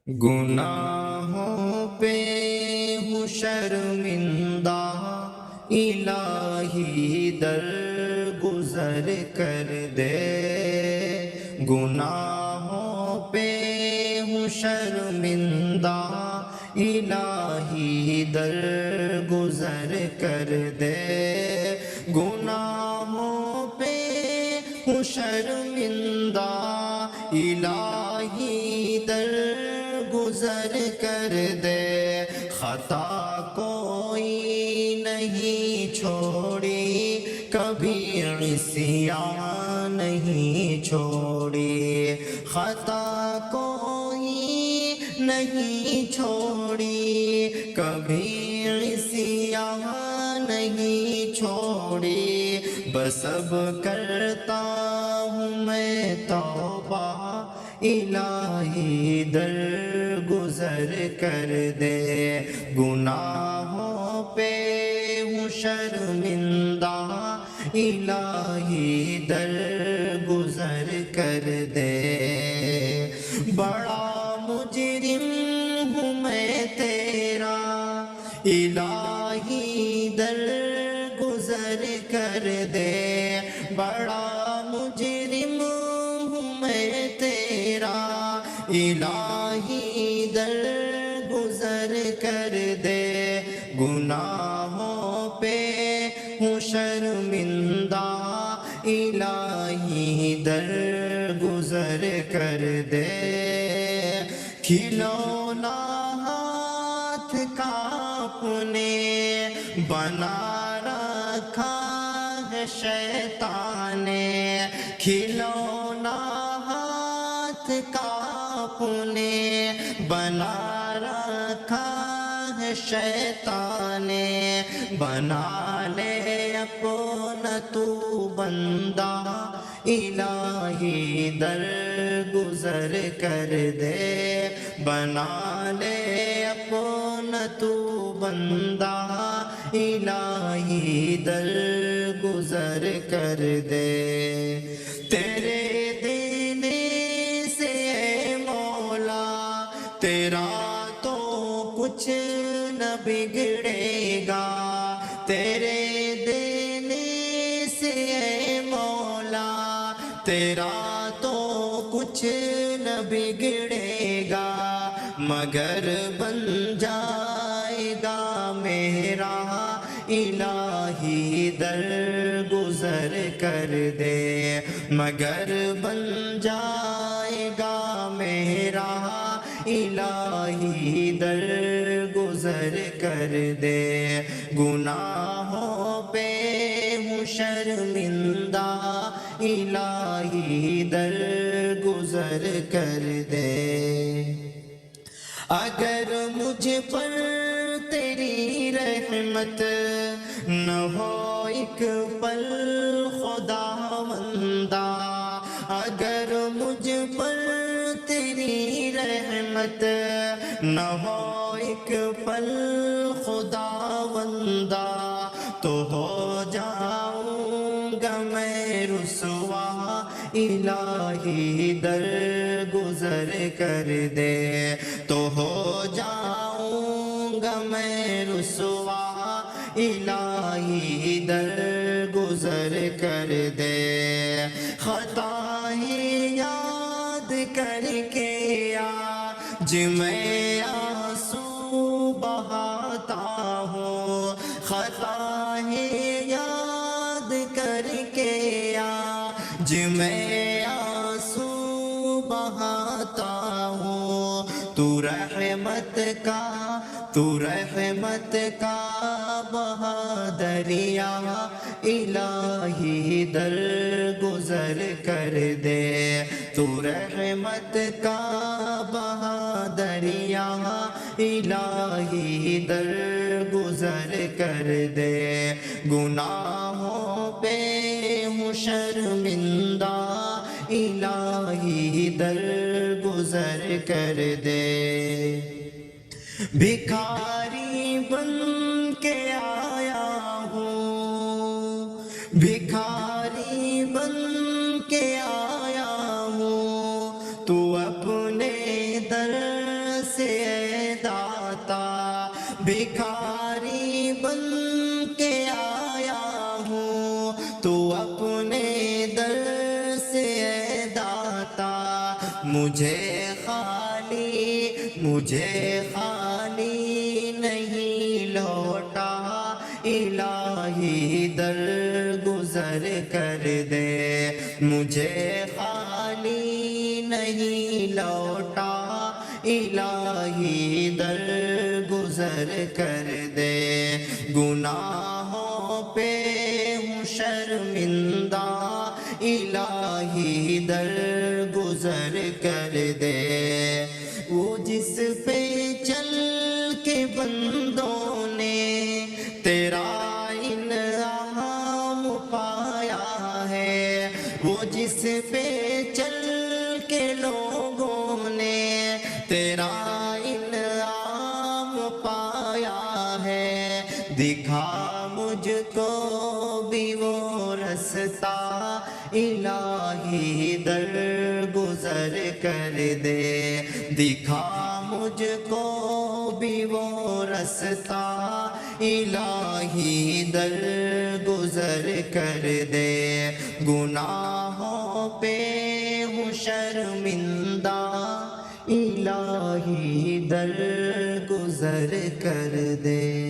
گناہوں پہ ہوں شرمندہ، الہی در گزر کر دے۔ گناہوں پہ ہوں شرمندہ، الہی در گزر کر دے۔ گناہوں پہ ہوں شرمندہ، الہی در گزر کر دے۔ خطا کوئی نہیں چھوڑی، کبھی عصیان نہیں چھوڑی۔ خطا کوئی نہیں چھوڑی، کبھی عصیان نہیں چھوڑی۔ بس اب کرتا ہوں میں توبہ، الہی در گزر کر دے۔ گناہوں پہ ہوں شرمندہ، الہی در گزر کر دے۔ بڑا مجرم ہوں میں تیرا، الہی در گزر کر دے۔ بڑا مجرم ہوں میں تیرا، الہی در گزر کر دے۔ گناہوں پہ ہوں شرمندہ، الہی در گزر کر دے۔ کھلونا ہاتھ کا اپنے بنا رکھا ہے شیطان نے، کھلونا ہاتھ کا اپنے بنا رکھا ہے شیطان نے۔ بنا لے اپنا تو بندہ، الہی در گزر کر دے۔ بنا لے اپنا تو بندہ، الہی در گزر کر دے۔ تیرے دینے سے اے مولا، تیرا تو کچھ نہ بگڑے گا۔ تیرے دینے سے اے مولا، تیرا تو کچھ نہ بگڑے گا، مگر بن جائے گا میرا، الہی در گزر کر دے۔ مگر بن جائے گا میرا، الہی در گزر کر دے۔ گناہوں پہ ہوں شرمندہ، الہی در گزر کر دے۔ اگر مجھ پر تیری رحمت نہ ہو ایک پل خداوندا، اگر مجھ پر تیری رحمت نہ ہو ایک پل خداوندا، تو ہو جاؤں گا میں رسوا، الہی در گزر کر دے۔ تو ہو جاؤں گا میں رسوا، الہی در گزر کر دے۔ خطائیں یاد کر کے آج میں آنسو بہاتا ہوں، خطائیں یاد کر کے آج میں آنسو بہاتا ہوں۔ تو رحمت کا بہا دریا، الہی در گزر کر دے۔ تو رحمت کا بہا دریا، الہی در گزر کر دے۔ گناہوں پہ ہوں شرمندہ، الہی در گزر کر دے۔ بھکاری بن کے آیا ہوں، بھکاری بن کے آیا ہوں، تو اپنے در سے اے داتا بھکاری بن کے آیا ہوں، تو اپنے در سے اے داتا مجھے خالی نہیں لوٹا، الہی در گزر کر دے، مجھے خالی نہیں لوٹا، الہی در گزر کر دے، گناہوں پہ ہوں شرمندہ، الہی در گزر کر دے، وہ جس پہ چل کے بندوں نے تیرا انعام پایا ہے، وہ جس پہ چل کے لوگوں نے تیرا انعام پایا ہے، دکھا مجھ کو بھی وہ رستہ، الہی در گزر کر دے، دکھا مجھ کو بھی وہ رستہ، الہی در گزر کر دے، گناہوں پہ ہوں شرمندہ، الہی در گزر کر دے۔